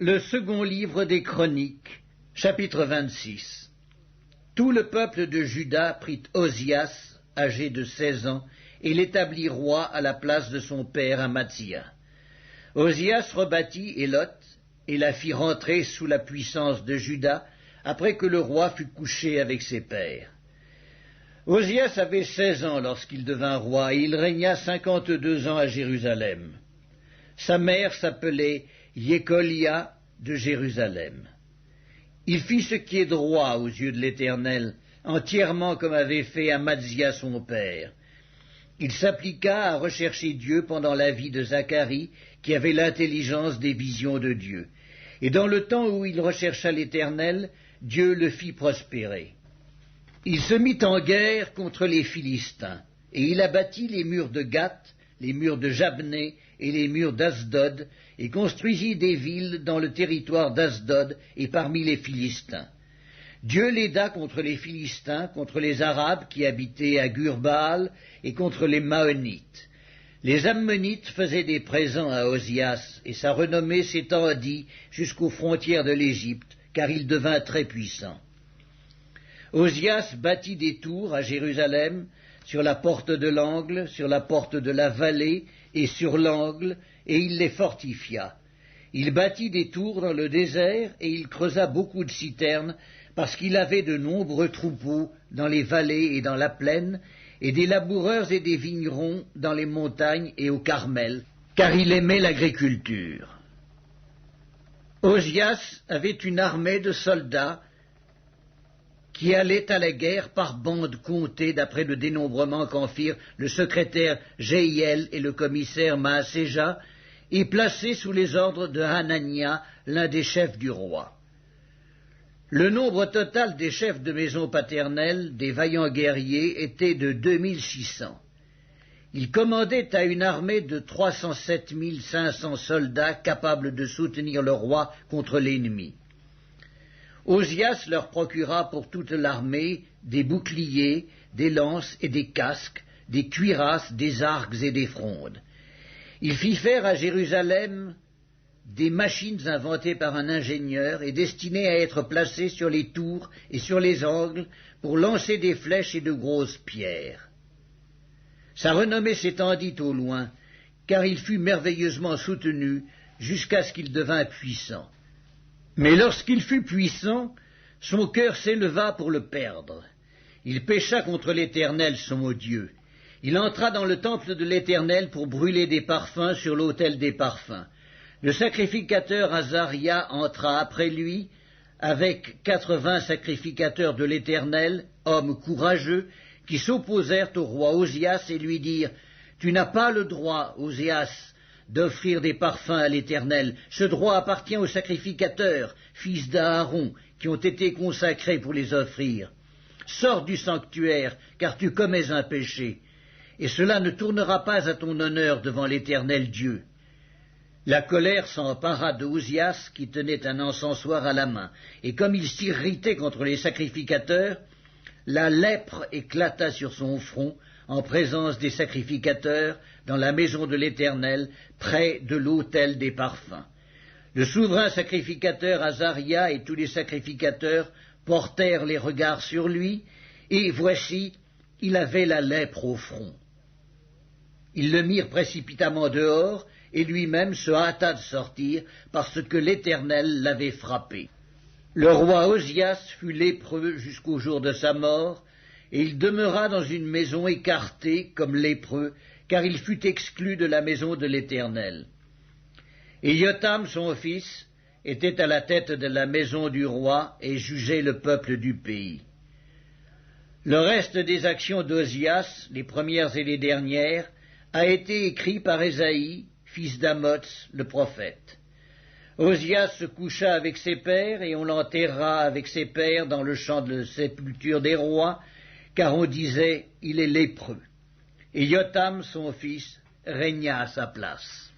Le second livre des Chroniques, chapitre 26. Tout le peuple de Juda prit Ozias, âgé de 16 ans, et l'établit roi à la place de son père Amatzia. Ozias rebâtit Élot et la fit rentrer sous la puissance de Juda, après que le roi fut couché avec ses pères. Ozias avait 16 ans lorsqu'il devint roi, et il régna 52 ans à Jérusalem. Sa mère s'appelait Yécolia de Jérusalem. Il fit ce qui est droit aux yeux de l'Éternel, entièrement comme avait fait Amatzia son père. Il s'appliqua à rechercher Dieu pendant la vie de Zacharie, qui avait l'intelligence des visions de Dieu. Et dans le temps où il rechercha l'Éternel, Dieu le fit prospérer. Il se mit en guerre contre les Philistins, et il abattit les murs de Gath, les murs de Jabné et les murs d'Asdod, et construisit des villes dans le territoire d'Asdod et parmi les Philistins. Dieu l'aida contre les Philistins, contre les Arabes qui habitaient à Gur-Baal et contre les Maonites. Les Ammonites faisaient des présents à Ozias, et sa renommée s'étendit jusqu'aux frontières de l'Égypte, car il devint très puissant. Ozias bâtit des tours à Jérusalem, sur la porte de l'angle, sur la porte de la vallée et sur l'angle, et il les fortifia. Il bâtit des tours dans le désert, et il creusa beaucoup de citernes, parce qu'il avait de nombreux troupeaux dans les vallées et dans la plaine, et des laboureurs et des vignerons dans les montagnes et au Carmel, car il aimait l'agriculture. Ozias avait une armée de soldats qui allaient à la guerre par bandes comptées d'après le dénombrement qu'en firent le secrétaire Jéhiel et le commissaire Maaséja, et placés sous les ordres de Hanania, l'un des chefs du roi. Le nombre total des chefs de maison paternelle, des vaillants guerriers, était de 2600. Ils commandaient à une armée de 307 500 soldats capables de soutenir le roi contre l'ennemi. Ozias leur procura pour toute l'armée des boucliers, des lances et des casques, des cuirasses, des arcs et des frondes. Il fit faire à Jérusalem des machines inventées par un ingénieur et destinées à être placées sur les tours et sur les angles pour lancer des flèches et de grosses pierres. Sa renommée s'étendit au loin, car il fut merveilleusement soutenu jusqu'à ce qu'il devint puissant. Mais lorsqu'il fut puissant, son cœur s'éleva pour le perdre. Il pécha contre l'Éternel, son Dieu. Il entra dans le temple de l'Éternel pour brûler des parfums sur l'autel des parfums. Le sacrificateur Azaria entra après lui, avec 80 sacrificateurs de l'Éternel, hommes courageux, qui s'opposèrent au roi Ozias et lui dirent « Tu n'as pas le droit, Ozias, d'offrir des parfums à l'Éternel. Ce droit appartient aux sacrificateurs, fils d'Aaron, qui ont été consacrés pour les offrir. Sors du sanctuaire, car tu commets un péché, et cela ne tournera pas à ton honneur devant l'Éternel Dieu. » La colère s'empara d'Ozias, qui tenait un encensoir à la main, et comme il s'irritait contre les sacrificateurs, la lèpre éclata sur son front, en présence des sacrificateurs, dans la maison de l'Éternel, près de l'autel des parfums. Le souverain sacrificateur Azaria et tous les sacrificateurs portèrent les regards sur lui, et voici, il avait la lèpre au front. Ils le mirent précipitamment dehors, et lui-même se hâta de sortir, parce que l'Éternel l'avait frappé. Le roi Ozias fut lépreux jusqu'au jour de sa mort, et il demeura dans une maison écartée comme lépreux, car il fut exclu de la maison de l'Éternel. Et Jotham, son fils, était à la tête de la maison du roi et jugeait le peuple du pays. Le reste des actions d'Ozias, les premières et les dernières, a été écrit par Ésaïe, fils d'Amoz, le prophète. Ozias se coucha avec ses pères, et on l'enterra avec ses pères dans le champ de sépulture des rois, car on disait, il est lépreux. Et Jotham, son fils, régna à sa place.